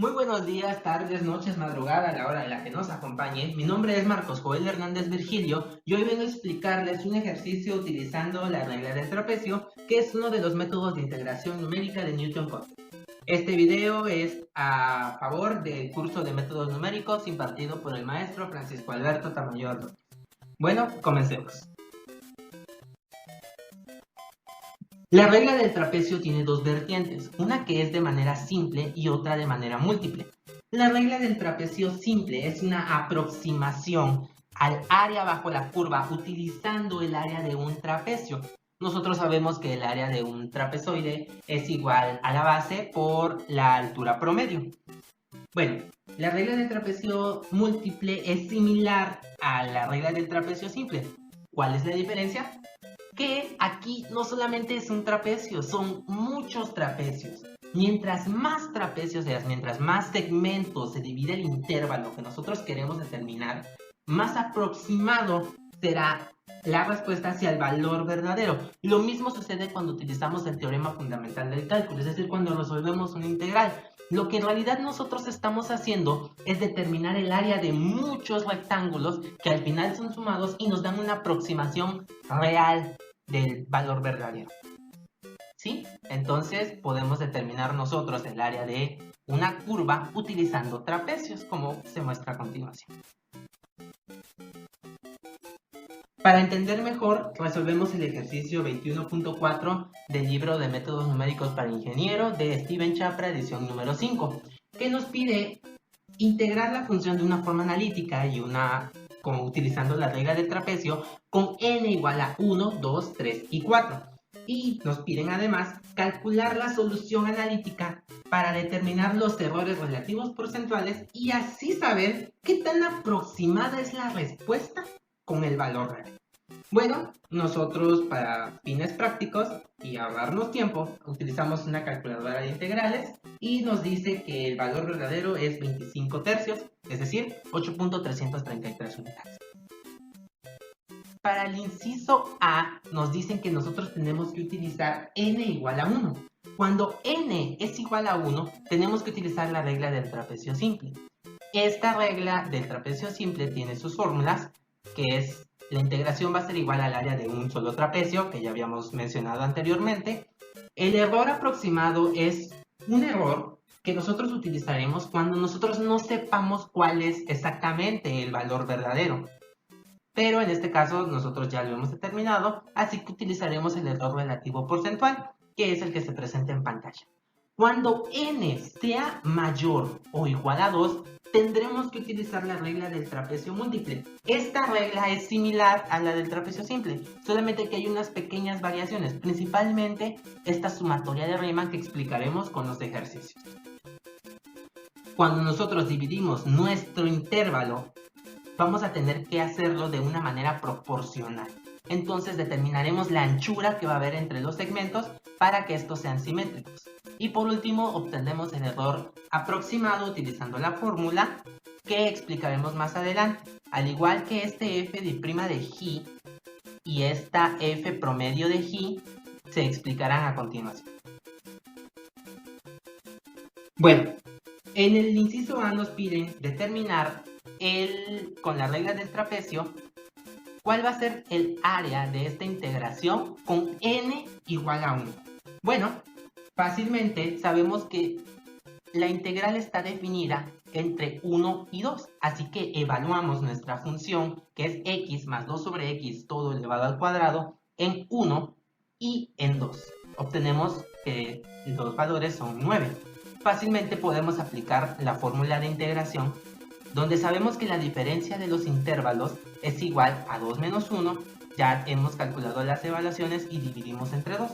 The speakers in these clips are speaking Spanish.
Muy buenos días, tardes, noches, madrugada, a la hora de la que nos acompañe. Mi nombre es Marcos Joel Hernández Virgilio y hoy vengo a explicarles un ejercicio utilizando la regla del trapecio, que es uno de los métodos de integración numérica de Newton-Cotes. Este video es a favor del curso de métodos numéricos impartido por el maestro Francisco Alberto Tamayo Rodríguez. Bueno, comencemos. La regla del trapecio tiene dos vertientes, una que es de manera simple y otra de manera múltiple. La regla del trapecio simple es una aproximación al área bajo la curva utilizando el área de un trapecio. Nosotros sabemos que el área de un trapezoide es igual a la base por la altura promedio. Bueno, la regla del trapecio múltiple es similar a la regla del trapecio simple. ¿Cuál es la diferencia? Que aquí no solamente es un trapecio, son muchos trapecios. Mientras más trapecios seas, mientras más segmentos se divide el intervalo que nosotros queremos determinar, más aproximado será la respuesta hacia el valor verdadero. Lo mismo sucede cuando utilizamos el teorema fundamental del cálculo, es decir, cuando resolvemos una integral. Lo que en realidad nosotros estamos haciendo es determinar el área de muchos rectángulos que al final son sumados y nos dan una aproximación real del valor verdadero. ¿Sí? Entonces podemos determinar nosotros el área de una curva utilizando trapecios, como se muestra a continuación. Para entender mejor, resolvemos el ejercicio 21.4 del libro de métodos numéricos para ingeniero de Steven Chapra, edición número 5, que nos pide integrar la función de una forma analítica y como utilizando la regla del trapecio con n igual a 1, 2, 3 y 4. Y nos piden además calcular la solución analítica para determinar los errores relativos porcentuales y así saber qué tan aproximada es la respuesta con el valor real. Bueno, nosotros para fines prácticos y ahorrarnos tiempo, utilizamos una calculadora de integrales y nos dice que el valor verdadero es 25 tercios, es decir, 8.333 unidades. Para el inciso A nos dicen que nosotros tenemos que utilizar n igual a 1. Cuando n es igual a 1, tenemos que utilizar la regla del trapecio simple. Esta regla del trapecio simple tiene sus fórmulas, que es la integración va a ser igual al área de un solo trapecio, que ya habíamos mencionado anteriormente. El error aproximado es un error que nosotros utilizaremos cuando nosotros no sepamos cuál es exactamente el valor verdadero. Pero en este caso nosotros ya lo hemos determinado, así que utilizaremos el error relativo porcentual, que es el que se presenta en pantalla. Cuando n sea mayor o igual a 2, tendremos que utilizar la regla del trapecio múltiple. Esta regla es similar a la del trapecio simple, solamente que hay unas pequeñas variaciones, principalmente esta sumatoria de Riemann que explicaremos con los ejercicios. Cuando nosotros dividimos nuestro intervalo, vamos a tener que hacerlo de una manera proporcional. Entonces determinaremos la anchura que va a haber entre los segmentos para que estos sean simétricos. Y por último obtenemos el error aproximado utilizando la fórmula que explicaremos más adelante. Al igual que este f de' de G y esta f promedio de G se explicarán a continuación. Bueno, en el inciso A nos piden determinar con la regla del trapecio cuál va a ser el área de esta integración con n igual a 1. Bueno, fácilmente sabemos que la integral está definida entre 1 y 2, así que evaluamos nuestra función, que es x más 2 sobre x todo elevado al cuadrado, en 1 y en 2. Obtenemos que los valores son 9. Fácilmente podemos aplicar la fórmula de integración, donde sabemos que la diferencia de los intervalos es igual a 2 menos 1, ya hemos calculado las evaluaciones y dividimos entre 2.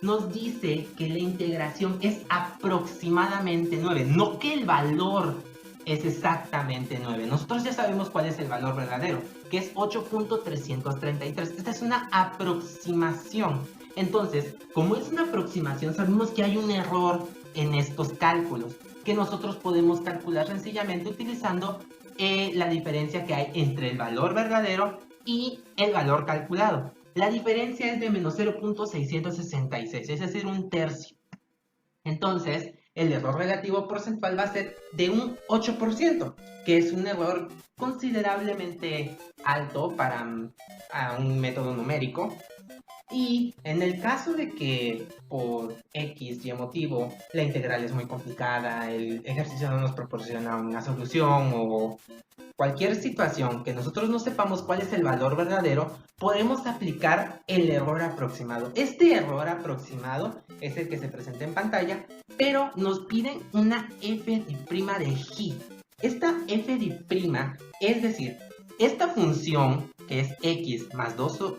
Nos dice que la integración es aproximadamente 9, no que el valor es exactamente 9. Nosotros ya sabemos cuál es el valor verdadero, que es 8.333. Esta es una aproximación. Entonces, como es una aproximación, sabemos que hay un error en estos cálculos, que nosotros podemos calcular sencillamente utilizando la diferencia que hay entre el valor verdadero y el valor calculado. La diferencia es de menos 0.666, es decir, un tercio. Entonces, el error relativo porcentual va a ser de un 8%, que es un error considerablemente alto para un método numérico. Y en el caso de que por X y motivo la integral es muy complicada, el ejercicio no nos proporciona una solución o cualquier situación que nosotros no sepamos cuál es el valor verdadero, podemos aplicar el error aproximado. Este error aproximado es el que se presenta en pantalla, pero nos piden una f' de g. Esta f', es decir, esta función, que es x más 2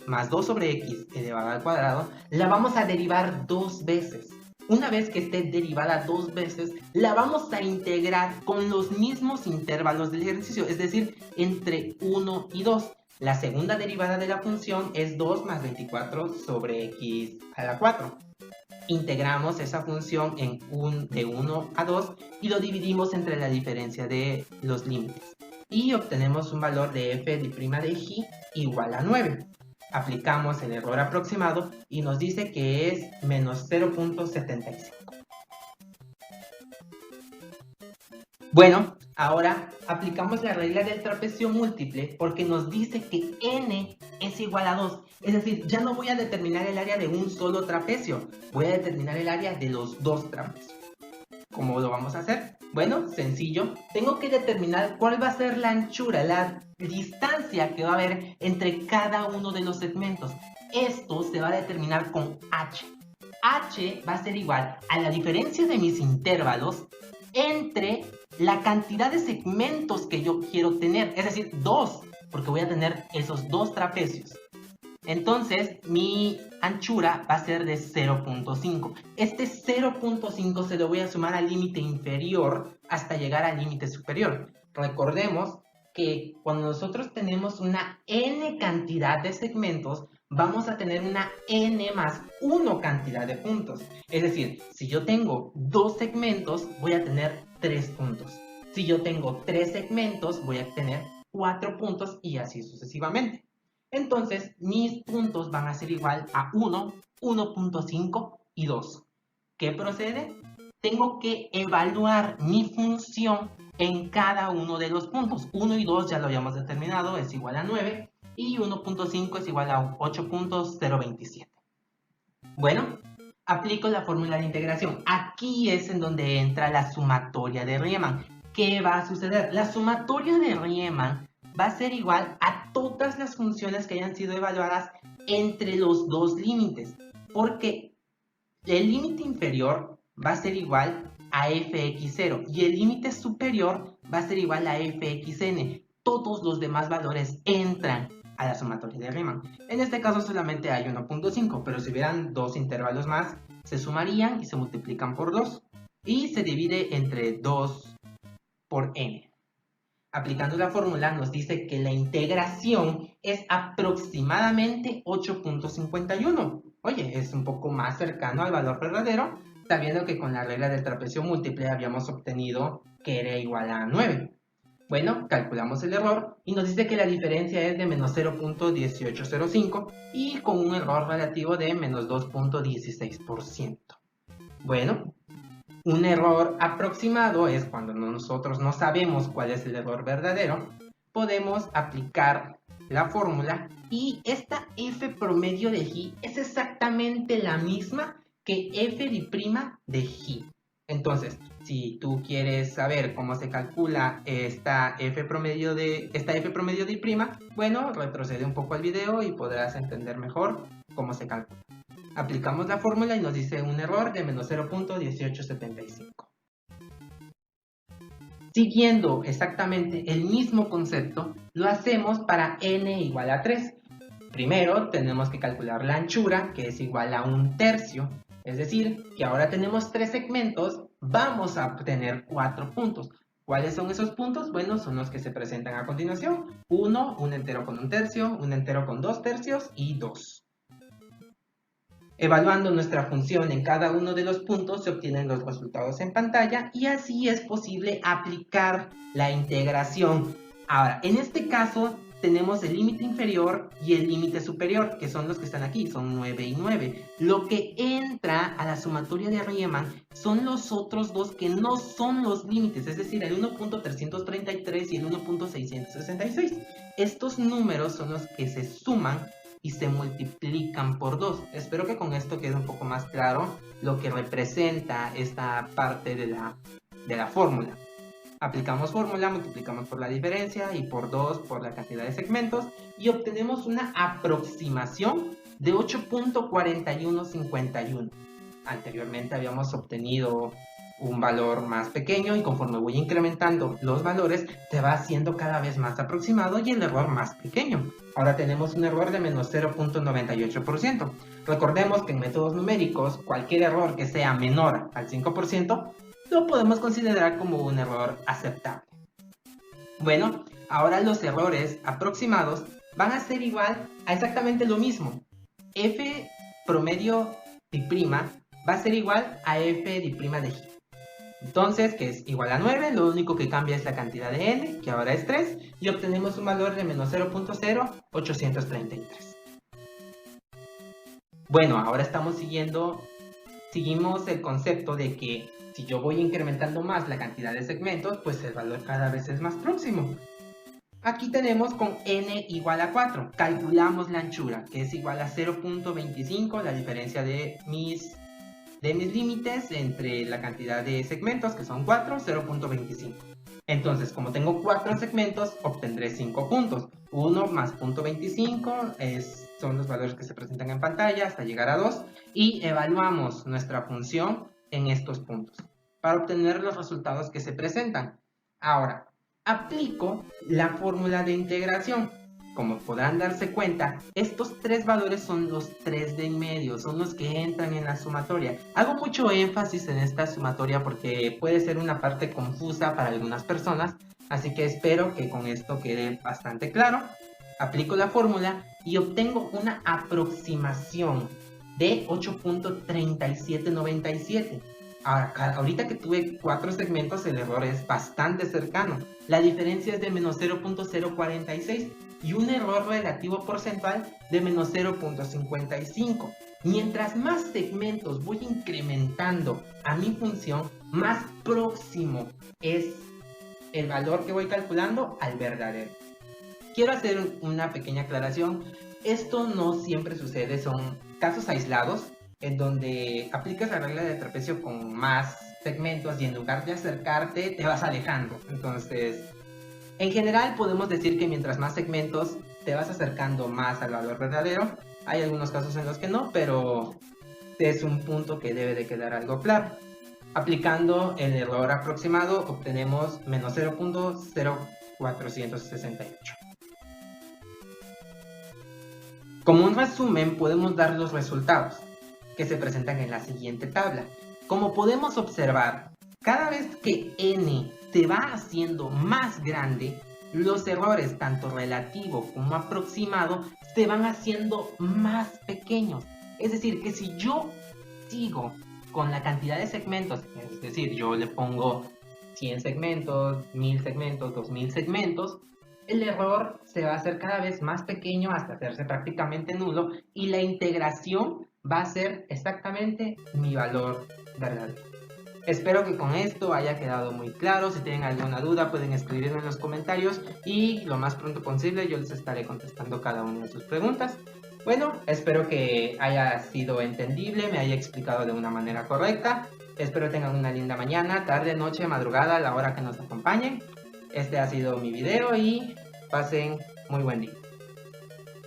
sobre x elevado al cuadrado, la vamos a derivar dos veces. Una vez que esté derivada dos veces, la vamos a integrar con los mismos intervalos del ejercicio, es decir, entre 1 y 2. La segunda derivada de la función es 2 más 24 sobre x a la 4. Integramos esa función de 1 a 2 y lo dividimos entre la diferencia de los límites. Y obtenemos un valor de f' de g igual a 9. Aplicamos el error aproximado y nos dice que es menos 0.75. Bueno, ahora aplicamos la regla del trapecio múltiple porque nos dice que n es igual a 2. Es decir, ya no voy a determinar el área de un solo trapecio, voy a determinar el área de los dos trapecios. ¿Cómo lo vamos a hacer? Bueno, sencillo. Tengo que determinar cuál va a ser la anchura, la distancia que va a haber entre cada uno de los segmentos. Esto se va a determinar con h. H va a ser igual a la diferencia de mis intervalos entre la cantidad de segmentos que yo quiero tener. Es decir, 2, porque voy a tener esos dos trapecios. Entonces, mi anchura va a ser de 0.5. Este 0.5 se lo voy a sumar al límite inferior hasta llegar al límite superior. Recordemos que cuando nosotros tenemos una n cantidad de segmentos, vamos a tener una n más 1 cantidad de puntos. Es decir, si yo tengo 2 segmentos, voy a tener 3 puntos. Si yo tengo 3 segmentos, voy a tener 4 puntos y así sucesivamente. Entonces, mis puntos van a ser igual a 1, 1.5 y 2. ¿Qué procede? Tengo que evaluar mi función en cada uno de los puntos. 1 y 2 ya lo habíamos determinado, es igual a 9. Y 1.5 es igual a 8.027. Bueno, aplico la fórmula de integración. Aquí es en donde entra la sumatoria de Riemann. ¿Qué va a suceder? La sumatoria de Riemann va a ser igual a todas las funciones que hayan sido evaluadas entre los dos límites, porque el límite inferior va a ser igual a fx0 y el límite superior va a ser igual a fxn. Todos los demás valores entran a la sumatoria de Riemann. En este caso solamente hay 1.5, pero si hubieran dos intervalos más, se sumarían y se multiplican por 2 y se divide entre 2 por n. Aplicando la fórmula nos dice que la integración es aproximadamente 8.51. Oye, es un poco más cercano al valor verdadero, sabiendo que con la regla del trapecio múltiple habíamos obtenido que era igual a 9. Bueno, calculamos el error y nos dice que la diferencia es de menos 0.1805 y con un error relativo de menos 2.16%. Bueno, un error aproximado es cuando nosotros no sabemos cuál es el error verdadero. Podemos aplicar la fórmula y esta f promedio de g es exactamente la misma que f' de g. Entonces, si tú quieres saber cómo se calcula esta f promedio de I', bueno, retrocede un poco al video y podrás entender mejor cómo se calcula. Aplicamos la fórmula y nos dice un error de menos 0.1875. Siguiendo exactamente el mismo concepto, lo hacemos para n igual a 3. Primero tenemos que calcular la anchura, que es igual a 1/3. Es decir, que ahora tenemos 3 segmentos, vamos a obtener 4 puntos. ¿Cuáles son esos puntos? Bueno, son los que se presentan a continuación. 1, un entero con 1/3, un entero con 2/3 y 2. Evaluando nuestra función en cada uno de los puntos se obtienen los resultados en pantalla y así es posible aplicar la integración. Ahora, en este caso tenemos el límite inferior y el límite superior, que son los que están aquí, son 9 y 9. Lo que entra a la sumatoria de Riemann son los otros dos que no son los límites, es decir, el 1.333 y el 1.666. Estos números son los que se suman y se multiplican por 2. Espero que con esto quede un poco más claro lo que representa esta parte de la fórmula. Aplicamos fórmula, multiplicamos por la diferencia y por 2 por la cantidad de segmentos y obtenemos una aproximación de 8.4151. Anteriormente habíamos obtenido un valor más pequeño y conforme voy incrementando los valores te va haciendo cada vez más aproximado y el error más pequeño. Ahora tenemos un error de menos 0.98%. Recordemos que en métodos numéricos cualquier error que sea menor al 5% lo podemos considerar como un error aceptable. Bueno, ahora los errores aproximados van a ser igual a exactamente lo mismo. F promedio d'I' va a ser igual a F d'I' de G. Entonces, que es igual a 9, lo único que cambia es la cantidad de n, que ahora es 3, y obtenemos un valor de menos 0.0833. Bueno, ahora seguimos el concepto de que si yo voy incrementando más la cantidad de segmentos, pues el valor cada vez es más próximo. Aquí tenemos con n igual a 4, calculamos la anchura, que es igual a 0.25, la diferencia de mis límites entre la cantidad de segmentos, que son 4, 0.25. Entonces, como tengo 4 segmentos, obtendré 5 puntos. 1 más 0.25 son los valores que se presentan en pantalla hasta llegar a 2. Y evaluamos nuestra función en estos puntos para obtener los resultados que se presentan. Ahora, aplico la fórmula de integración. Como podrán darse cuenta, estos tres valores son los tres de en medio, son los que entran en la sumatoria. Hago mucho énfasis en esta sumatoria porque puede ser una parte confusa para algunas personas, así que espero que con esto quede bastante claro. Aplico la fórmula y obtengo una aproximación de 8.3797. Ahorita que tuve 4 segmentos, el error es bastante cercano. La diferencia es de menos 0.046 y un error relativo porcentual de menos 0.55. Mientras más segmentos voy incrementando a mi función, más próximo es el valor que voy calculando al verdadero. Quiero hacer una pequeña aclaración. Esto no siempre sucede, son casos aislados en donde aplicas la regla de trapecio con más segmentos y en lugar de acercarte te vas alejando. Entonces, en general podemos decir que mientras más segmentos te vas acercando más al valor verdadero. Hay algunos casos en los que no, pero es un punto que debe de quedar algo claro. Aplicando el error aproximado obtenemos menos 0.0468. Como un resumen podemos dar los resultados que se presentan en la siguiente tabla. Como podemos observar, cada vez que n se va haciendo más grande, los errores tanto relativo como aproximado se van haciendo más pequeños. Es decir, que si yo sigo con la cantidad de segmentos, es decir, yo le pongo 100 segmentos, 1000 segmentos, 2000 segmentos, el error se va a hacer cada vez más pequeño hasta hacerse prácticamente nulo y la integración va a ser exactamente mi valor verdadero. Espero que con esto haya quedado muy claro. Si tienen alguna duda pueden escribirme en los comentarios y lo más pronto posible yo les estaré contestando cada una de sus preguntas. Bueno, espero que haya sido entendible, me haya explicado de una manera correcta. Espero tengan una linda mañana, tarde, noche, madrugada, a la hora que nos acompañen. Este ha sido mi video y pasen muy buen día.